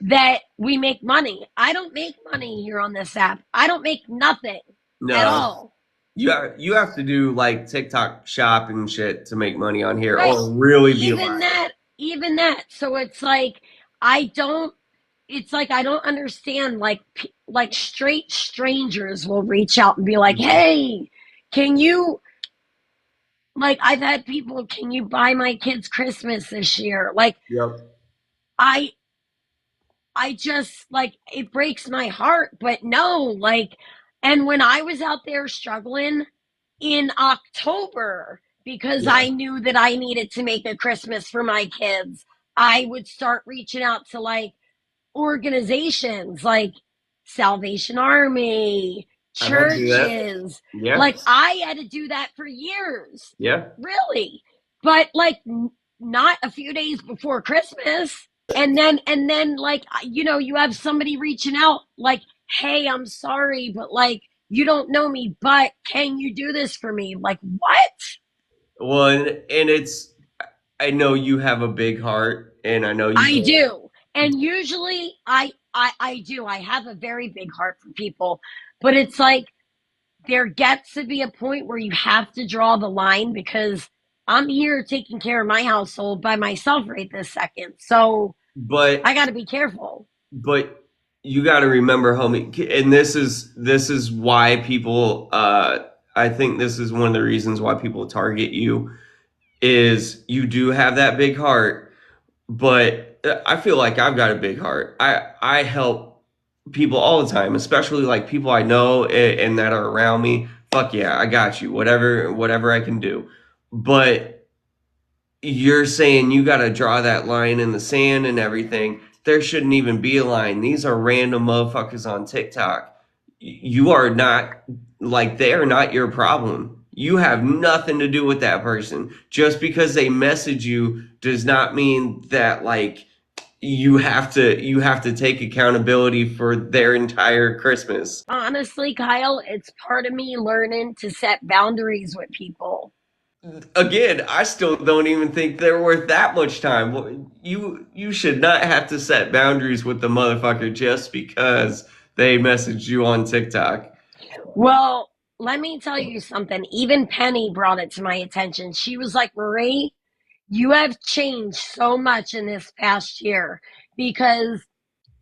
B: that we make money. I don't make money here on this app. I don't make nothing at
A: No.
B: all.
A: You have to do like TikTok shop and shit to make money on here,
B: Right.
A: or really be
B: Even
A: live.
B: that, even that. So it's like, I don't, it's like I don't understand. Like straight strangers will reach out and be like,
A: Mhm.
B: "Hey, can you?" Like I've had people, "Can you buy my kids Christmas this year?" Like
A: Yep.
B: I, I just like it breaks my heart. But no, like, and when I was out there struggling in October because
A: Yeah.
B: I knew that I needed to make a Christmas for my kids, I would start reaching out to like organizations like Salvation Army,
A: I've had to do that.
B: churches.
A: Yeah.
B: Like I had to do that for years,
A: Yeah.
B: really. But like not a few days before Christmas. And then like you have somebody reaching out like, "Hey, I'm sorry, but like you don't know me, but can you do this for me?" Like, what?
A: Well, and it's I know you have a big heart, and I know you
B: I
A: can.
B: do. And usually I do. I have a very big heart for people, but it's like there gets to be a point where you have to draw the line because I'm here taking care of my household by myself right this second. So I
A: But
B: got to be careful.
A: but you got to remember, homie, and this is why people. I think this is one of the reasons why people target you is you do have that big heart, but I feel like I've got a big heart. I help people all the time, especially like people I know and that are around me. Fuck yeah, I got you. Whatever I can do. But you're saying you got to draw that line in the sand and everything. There shouldn't even be a line. These are random motherfuckers on TikTok. You are not like they are not your problem. You have nothing to do with that person. Just because they message you does not mean that like you have to take accountability for their entire Christmas.
B: Honestly, Kyle, it's part of me learning to set boundaries with people.
A: Again, I still don't even think they're worth that much time. You should not have to set boundaries with the motherfucker just because they messaged you on TikTok.
B: Well, let me tell you something. Even Penny brought it to my attention. She was like, "Marie, you have changed so much in this past year because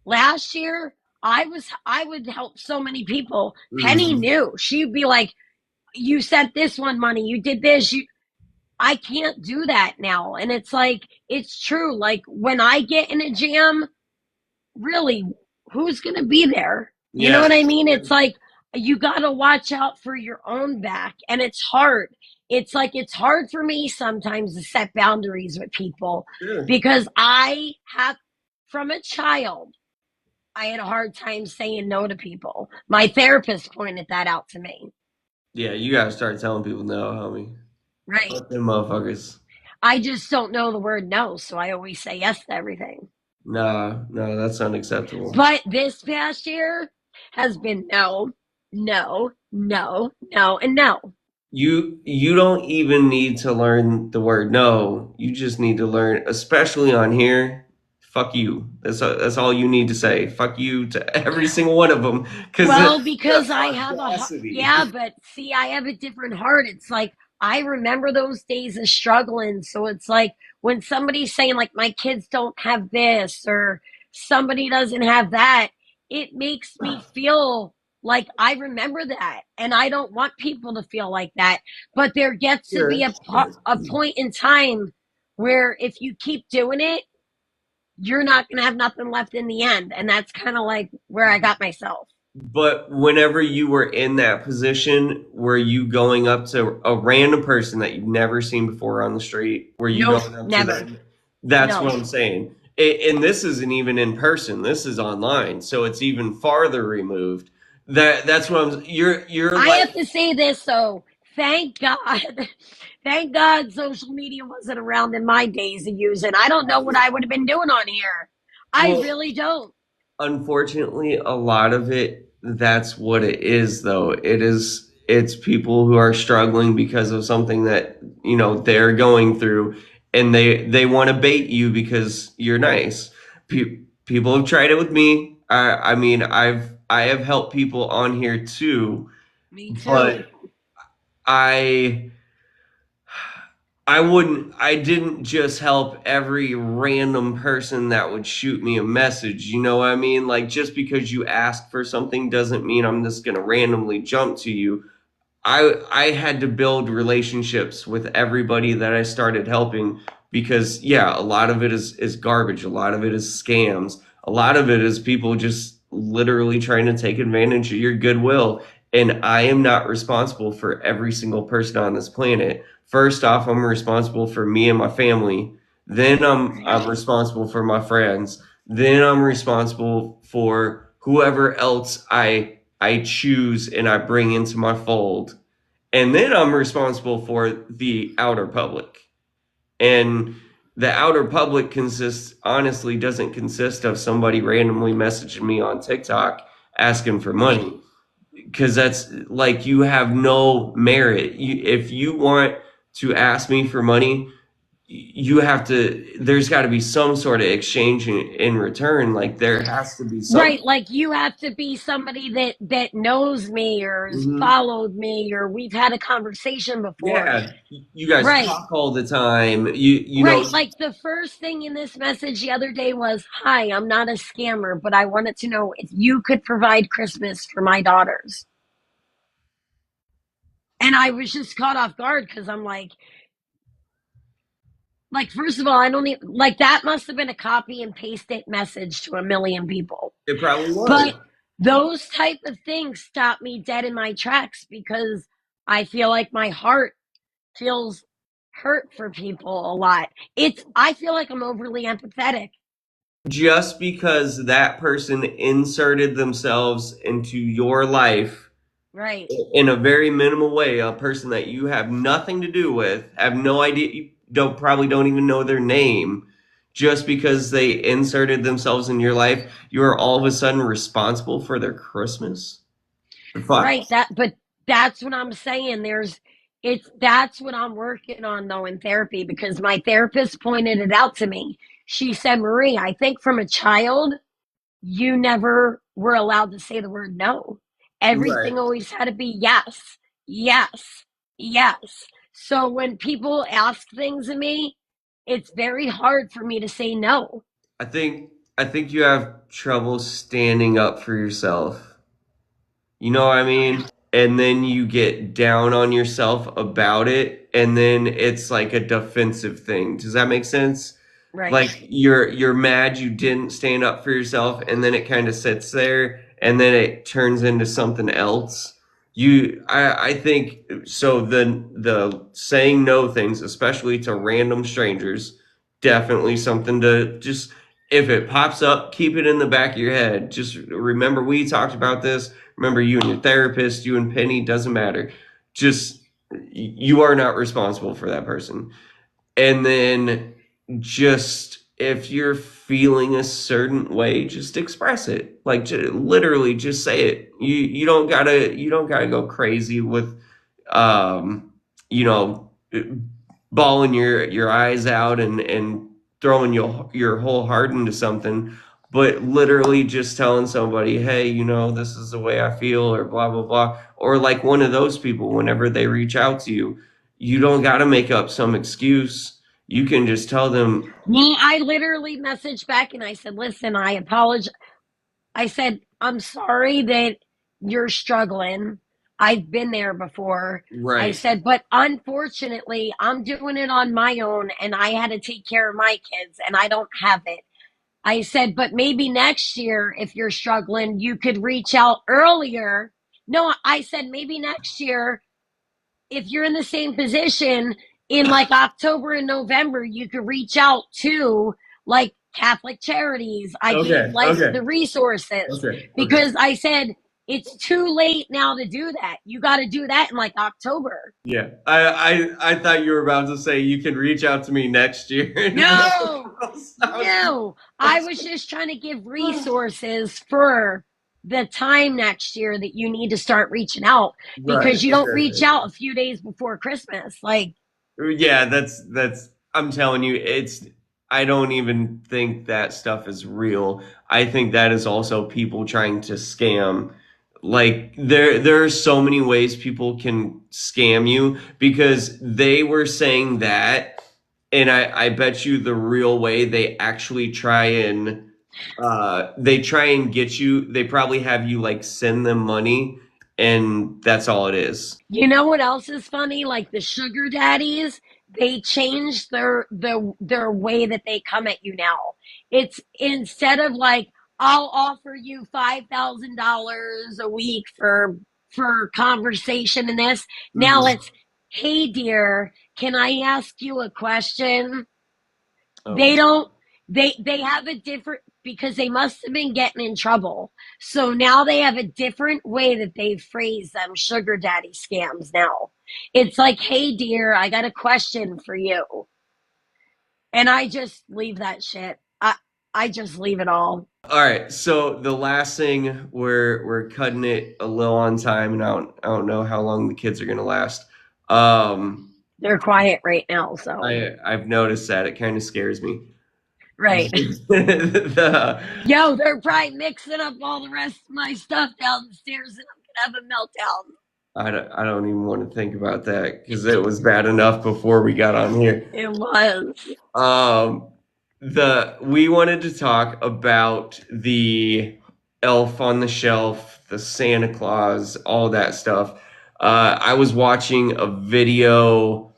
B: last year I would help so many people. Penny
A: Mhm.
B: knew. She'd be like, "You sent this one money, you did this, you." I can't do that now. And it's like it's true. Like when I get in a jam, really, who's going to be there? You know
A: Yeah,
B: what I mean? It's like you got to watch out for your own back. And it's hard. It's like it's hard for me sometimes to set boundaries with people
A: sure.
B: because I have, from a child, I had a hard time saying no to people. My therapist pointed that out to me.
A: Yeah, you gotta start telling people no, homie.
B: Right.
A: Fuck them motherfuckers.
B: I just don't know the word no. So I always say yes to everything.
A: Nah, no, that's unacceptable.
B: But this past year has been no, no, no, no, and no.
A: You don't even need to learn the word no. You just need to learn, especially on here. Fuck you. That's all you need to say. Fuck you to every single one of them, because
B: Well,
A: the
B: because I have a
A: audacity.
B: yeah, but see, I have a different heart. It's like I remember those days of struggling. So it's like when somebody's saying, like, my kids don't have this or somebody doesn't have that, it makes me feel like I remember that. And I don't want people to feel like that. But there gets to be
A: Sure.
B: a point in time where if you keep doing it, you're not going to have nothing left in the end. And that's kind of like where I got myself.
A: But whenever you were in that position, were you going up to a random person that you've never seen before on the street? Were you
B: Nope,
A: going up to
B: never.
A: them? That's what
B: No.
A: I'm saying. And this isn't even in person. This is online, so it's even farther removed. That's what I'm. You're
B: I
A: like,
B: have to say this though. Thank God. Thank God social media wasn't around in my days of using. I don't know what I would have been doing on here. I
A: well,
B: really don't.
A: unfortunately, a lot of it, that's what it is, though. It's people who are struggling because of something that, they're going through, and they want to bait you because you're nice. People have tried it with me. I mean, I have helped people on here too,
B: Me too.
A: but I I didn't just help every random person that would shoot me a message. You know what I mean? Like, just because you ask for something doesn't mean I'm just going to randomly jump to you. I had to build relationships with everybody that I started helping because yeah, a lot of it is garbage, a lot of it is scams, a lot of it is people just literally trying to take advantage of your goodwill. And I am not responsible for every single person on this planet. First off, I'm responsible for me and my family. Then I'm
B: Right.
A: responsible for my friends. Then I'm responsible for whoever else I choose and I bring into my fold. And then I'm responsible for the outer public. And the outer public honestly doesn't consist of somebody randomly messaging me on TikTok asking for
B: Right.
A: money. Because that's like, you have no merit. If you want to ask me for money, there's got to be some sort of exchange in return. Like, there has to be
B: Right,
A: something.
B: like you have to be somebody that knows me or has
A: Mhm.
B: followed me or we've had a conversation before.
A: Yeah, you guys
B: Right.
A: talk all the time. You know,
B: Right. Like the first thing in this message the other day was, "Hi, I'm not a scammer, but I wanted to know if you could provide Christmas for my daughters." And I was just caught off guard because I'm like, first of all, I don't even like that must have been a copy and paste it message to a million people.
A: it probably was.
B: But those type of things stop me dead in my tracks because I feel like my heart feels hurt for people a lot. I feel like I'm overly empathetic.
A: Just because that person inserted themselves into your life
B: Right.
A: in a very minimal way, a person that you have nothing to do with, have no idea, you don't even know their name, just because they inserted themselves in your life, you are all of a sudden responsible for their Christmas. The fuck?
B: Right. But that's what I'm saying. That's what I'm working on though in therapy because my therapist pointed it out to me. She said, Marie, I think from a child, you never were allowed to say the word no.
A: Right.
B: Everything always had to be yes, yes, yes. So when people ask things of me, it's very hard for me to say no.
A: I think I think you have trouble standing up for yourself. You know what I mean? And then you get down on yourself about it, and then it's like a defensive thing. Does that make sense?
B: Right.
A: Like, you're mad you didn't stand up for yourself, and then it kind of sits there, and then it turns into something else. I think so. The saying no things, especially to random strangers, definitely something to just, if it pops up, keep it in the back of your head. Just remember, we talked about this. Remember, you and your therapist, you and Penny, doesn't matter. Just, you are not responsible for that person. And then, just if you're feeling a certain way, just express it. Like, literally, just say it. You don't gotta go crazy with, um, you know, bawling your eyes out and throwing your whole heart into something, but literally just telling somebody, hey, this is the way I feel, or blah blah blah, or like one of those people, whenever they reach out to you, You don't got to make up some excuse. You can just tell them,
B: Well, I literally messaged back and I said, listen, I apologize. I said, I'm sorry that you're struggling. I've been there before. I
A: right.
B: said, but unfortunately, I'm doing it on my own and I had to take care of my kids and I don't have it. I said, but maybe next year, if you're struggling, you could reach out earlier. No, I said, maybe next year, if you're in the same position in like October and November, you could reach out to like Catholic Charities. I gave
A: Okay,
B: like
A: okay,
B: the resources
A: okay, okay.
B: because I said, it's too late now to do that. You got to do that in like October.
A: Yeah, I thought you were about to say you can reach out to me next year.
B: No,
A: I was-
B: no. I was just trying to give resources for the time next year that you need to start reaching out
A: right.
B: because you don't reach
A: Okay.
B: out a few days before Christmas. Like,
A: Yeah, that's I'm telling you, it's I don't even think that stuff is real. I think that is also people trying to scam. Like there are so many ways people can scam you because they were saying that, and I bet you the real way they actually try and they try and get you, they probably have you like send them money and that's all it is.
B: you know what else is funny? Like the sugar daddies, they changed their way that they come at you now. It's instead of like I'll offer you $5,000 a week for conversation and this. Now
A: Mhm.
B: it's, hey dear, can I ask you a question?
A: Oh,
B: They don't they have a different, because they must have been getting in trouble. So now they have a different way that they phrase them sugar daddy scams now. It's like, "Hey dear, I got a question for you." And I just leave that shit. I just leave it all.
A: all right, so the last thing we're cutting it a little on time, and I don't know how long the kids are gonna last. Um,
B: They're quiet right now, so
A: I've noticed that it kind of scares me.
B: right.
A: the
B: Yo, they're probably mixing up all the rest of my stuff downstairs and I'm gonna have a meltdown.
A: I don't even want to think about that because it was bad enough before we got on here.
B: It was.
A: Um, the we wanted to talk about the Elf on the Shelf, the Santa Claus, all that stuff. I was watching a video.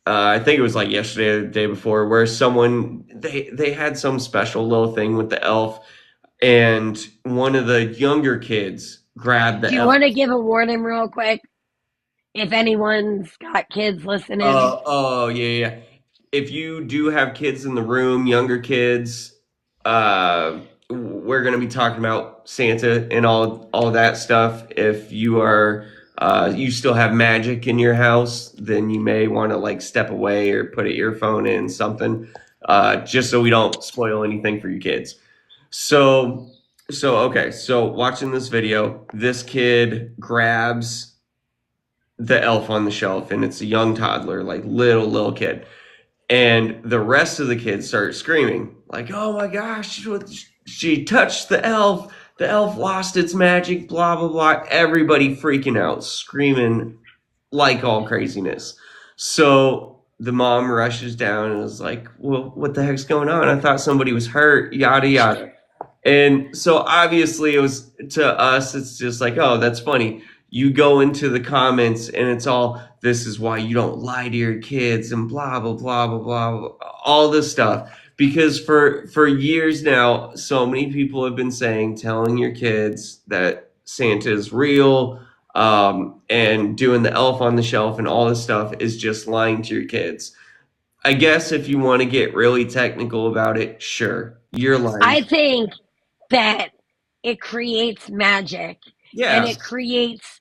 A: I think it was like yesterday or the day before, where someone they had some special little thing with the elf, and one of the younger kids grabbed the
B: Do you
A: elf.
B: want to give a warning real quick? If anyone's got kids listening,
A: Oh yeah, yeah. If you do have kids in the room, younger kids, we're gonna be talking about Santa and all that stuff. If you are you still have magic in your house, then you may want to like step away or put an earphone in something, just so we don't spoil anything for your kids. So okay, so watching this video, this kid grabs the elf on the shelf and it's a young toddler, like little kid. And the rest of the kids start screaming, like, oh my gosh, she touched the elf. The elf lost its magic, blah, blah, blah. Everybody freaking out, screaming like all craziness. So the mom rushes down and is like, well, what the heck's going on? I thought somebody was hurt, yada, yada. And so obviously it was to us, it's just like, oh, that's funny. You go into the comments and it's all, this is why you don't lie to your kids and blah blah blah blah blah, all this stuff. Because for years now, so many people have been saying, telling your kids that Santa is real, and doing the elf on the shelf and all this stuff is just lying to your kids. I guess if you want to get really technical about it, sure, you're lying.
B: I think that it creates magic and
A: Yeah.
B: it creates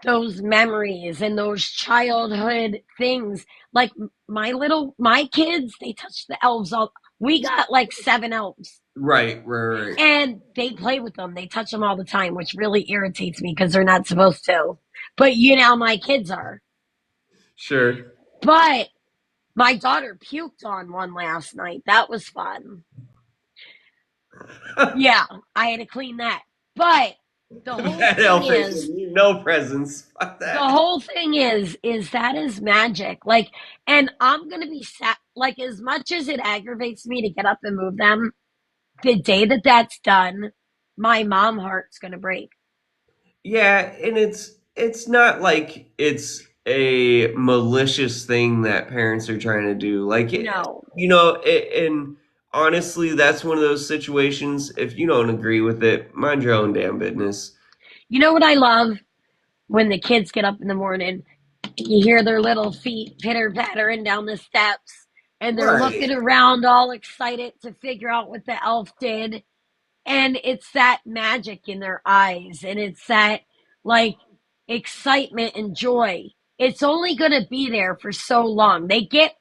B: those memories and those childhood things. Like my kids, they touch the elves all. We got like seven elves
A: Right.
B: and they play with them. They touch them all the time, which really irritates me because they're not supposed to. But you know, my kids are.
A: Sure.
B: But my daughter puked on one last night. That was fun. Yeah, I had to clean that. But The whole
A: Bad
B: thing
A: elf ain't
B: is,
A: giving you no presents. Fuck
B: the
A: that.
B: whole thing is that is magic. Like, and I'm gonna be sad. Like, as much as it aggravates me to get up and move them, the day that that's done, my mom heart's gonna break.
A: Yeah, and it's not like it's a malicious thing that parents are trying to do. Like,
B: No.
A: and honestly, that's one of those situations. If you don't agree with it, mind your own damn business.
B: You know what I love? When the kids get up in the morning, you hear their little feet pitter pattering down the steps, and they're
A: Right.
B: looking around all excited to figure out what the elf did. And it's that magic in their eyes, and it's that, like, excitement and joy. It's only going to be there for so long. They get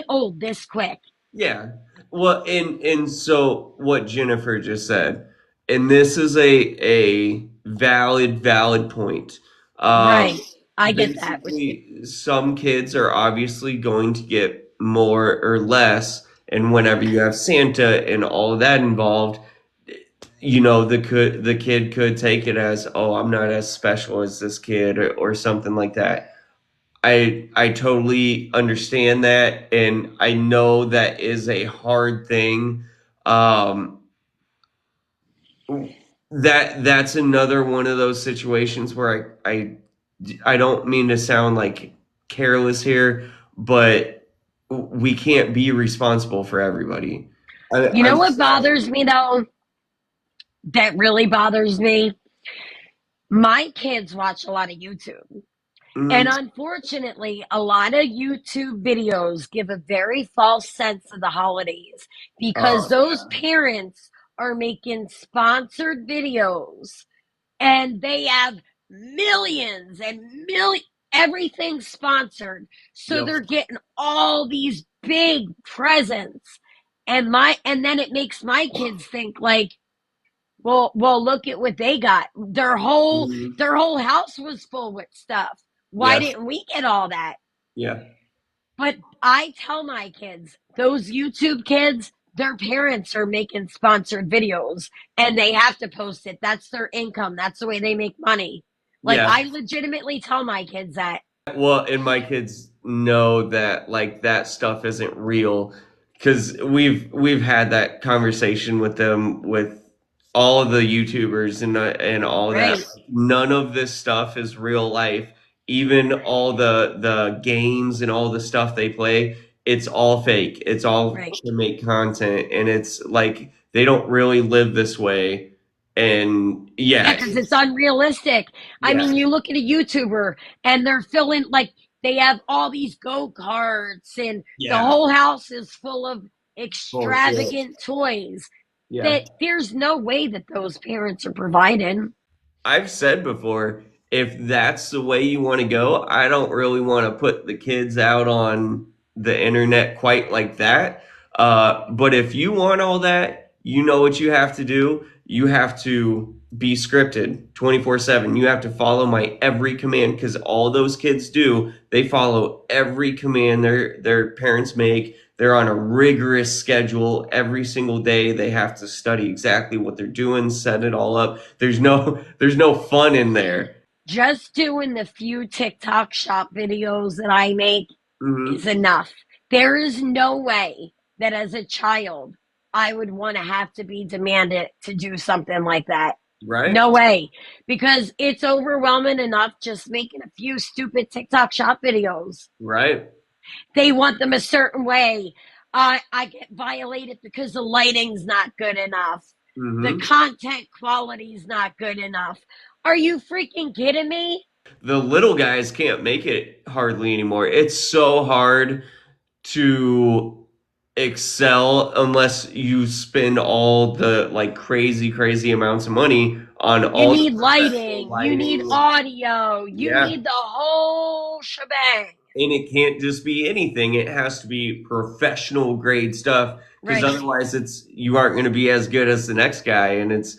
B: old this quick.
A: Yeah. Well, and so what Jennifer just said, and this is a valid point. Um,
B: Right. I get that with you.
A: Basically, some kids are obviously going to get more or less, and whenever you have Santa and all of that involved, the kid could take it as, oh, I'm not as special as this kid, or something like that. I totally understand that, and I know that is a hard thing. Um, that's another one of those situations where I don't mean to sound like careless here, but we can't be responsible for everybody.
B: You know
A: I'm
B: what
A: sorry.
B: bothers me though? That really bothers me. My kids watch a lot of YouTube. And
A: Mhm.
B: unfortunately, a lot of YouTube videos give a very false sense of the holidays because
A: Oh
B: those
A: yeah.
B: parents are making sponsored videos and they have millions and million everything sponsored. So
A: Yep.
B: they're getting all these big presents. And then it makes my kids think like, well, look at what they got. Their whole
A: Mhm.
B: their whole house was full with stuff. Why
A: Yes.
B: didn't we get all that?
A: Yeah.
B: But I tell my kids, those YouTube kids, their parents are making sponsored videos and they have to post it. That's their income. That's the way they make money. Like,
A: Yeah.
B: I legitimately tell my kids that.
A: Well, and my kids know that like that stuff isn't real because we've had that conversation with them, with all of the YouTubers and all of that.
B: Right,
A: Like, none of this stuff is real life. Even all the games and all the stuff they play, it's all fake. It's all
B: right.
A: to make content, and it's like they don't really live this way. And
B: Yeah,
A: yeah,
B: because it's unrealistic. I
A: yeah,
B: mean, you look at a YouTuber and they're filling, like, they have all these go karts and the
A: yeah,
B: whole house is full of
A: bullshit.
B: extravagant toys
A: Yeah.
B: that there's no way that those parents are providing.
A: I've said before, if that's the way you want to go, I don't really want to put the kids out on the internet quite like that. But if you want all that, you know what you have to do. You have to be scripted 24/7. You have to follow my every command because all those kids do, they follow every command their parents make. They're on a rigorous schedule every single day. They have to study exactly what they're doing, set it all up. There's no fun in there.
B: Just doing the few TikTok shop videos that I make is
A: Hmm.
B: enough. There is no way that as a child I would want to have to be demanded to do something like that.
A: Right?
B: No way. Because it's overwhelming enough just making a few stupid TikTok shop videos.
A: Right?
B: They want them a certain way. I get violated because the lighting's not good enough. The
A: Hmm.
B: content quality's not good enough. Are you freaking kidding me?
A: The little guys can't make it hardly anymore. It's so hard to excel unless you spend all the like crazy amounts of money on
B: You
A: all the
B: need
A: professional
B: lighting, you need
A: lighting.
B: audio, you
A: Yeah.
B: need the whole shebang.
A: And it can't just be anything. It has to be professional grade stuff because
B: Right.
A: otherwise it's you aren't going to be as good as the next guy. And it's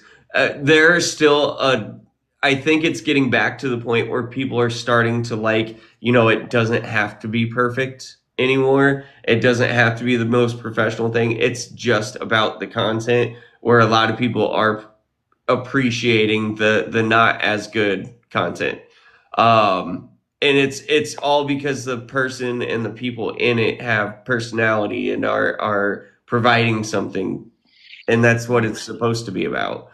A: there's still a I think it's getting back to the point where people are starting to like, it doesn't have to be perfect anymore. It doesn't have to be the most professional thing. It's just about the content where a lot of people are appreciating the not as good content. And it's all because the person and the people in it have personality and are providing something, and that's what it's supposed to be about.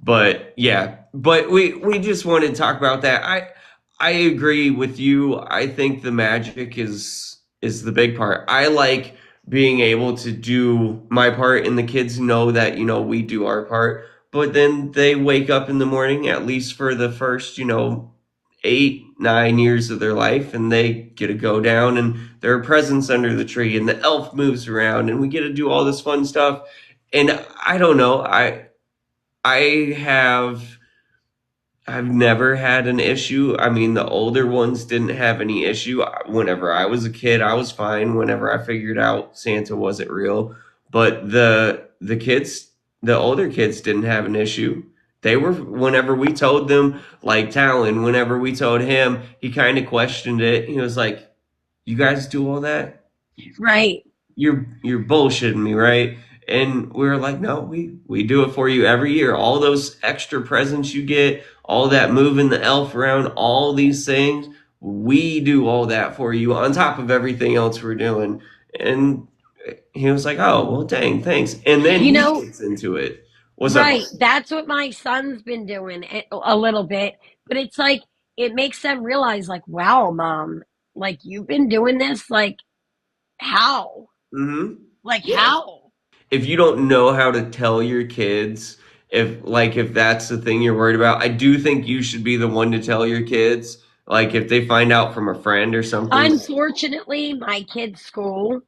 A: But yeah, but we just wanted to talk about that. I agree with you. I think the magic is the big part. I like being able to do my part, and the kids know that we do our part. But then they wake up in the morning, at least for the first 8, 9 years of their life, and they get to go down, and there are presents under the tree, and the elf moves around, and we get to do all this fun stuff. And I don't know, I have I've never had an issue. I mean, the older ones didn't have any issue. Whenever I was a kid, I was fine whenever I figured out Santa wasn't real. But the kids, the older kids didn't have an issue. They were, whenever we told them, like Talon, whenever we told him, he kind of questioned it. He was like, "You guys do all that?
B: Right.
A: You're bullshitting me, right?" And we were like, "No, we do it for you every year. All those extra presents you get, all that moving the elf around, all these things, we do all that for you on top of everything else we're doing." And he was like, "Oh, well, dang, thanks." And then
B: You
A: he
B: know,
A: gets into it. What's up?
B: right. That's what my son's been doing a little bit. But it's like, it makes them realize, like, wow, mom, like, you've been doing this, like, how?
A: Mm-hmm.
B: Like,
A: Yeah.
B: how?
A: If you don't know how to tell your kids, if that's the thing you're worried about, I do think you should be the one to tell your kids. Like if they find out from a friend or something.
B: Unfortunately, my kid's school,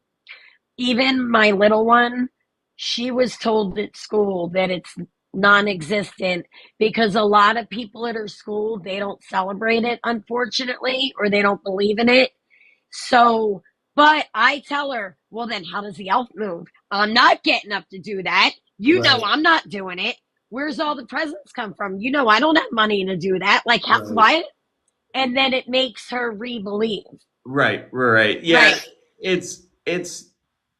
B: even my little one, she was told at school that it's non-existent because a lot of people at her school, they don't celebrate it, unfortunately, or they don't believe in it. So, but I tell her, well, then how does the elf move? I'm not getting up to do that. You know,
A: Right,
B: I'm not doing it. Where's all the presents come from? You know, I don't have money to do that. Like, how,
A: right,
B: why? And then it makes her re-believe.
A: right. Yeah,
B: Right.
A: it's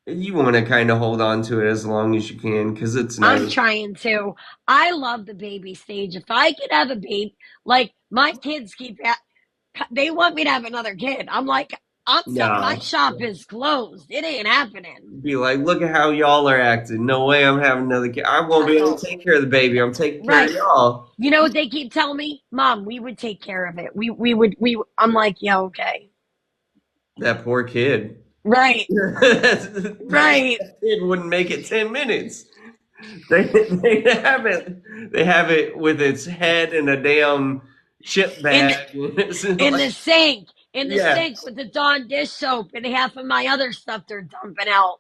A: you want to kind of hold on to it as long as you can because it's
B: I'm
A: nice.
B: trying to. I love the baby stage. If I could have a baby, like my kids they want me to have another kid. I'm like, my
A: No,
B: shop is closed. It ain't happening.
A: be like, look at how y'all are acting. No way, I'm having another kid. I won't be able
B: Oh,
A: to take care of the baby. I'm taking care of
B: right.
A: y'all.
B: You know what they keep telling me? Mom, we would take care of it. I'm like, yeah, okay.
A: That poor kid.
B: Right.
A: that
B: Right.
A: kid wouldn't make it 10 minutes. They have it. They have it with its head in a damn chip
B: In the
A: bag. It's
B: in
A: like,
B: the sink. In the
A: yeah.
B: sink with the Dawn dish soap and half of my other stuff they're dumping out.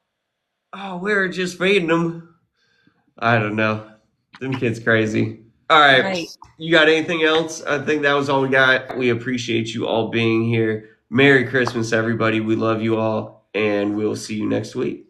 A: Oh, we were just feeding them. I don't know. Them kids crazy. All right.
B: Right.
A: You got anything else? I think that was all we got. We appreciate you all being here. Merry Christmas, everybody. We love you all, and we'll see you next week.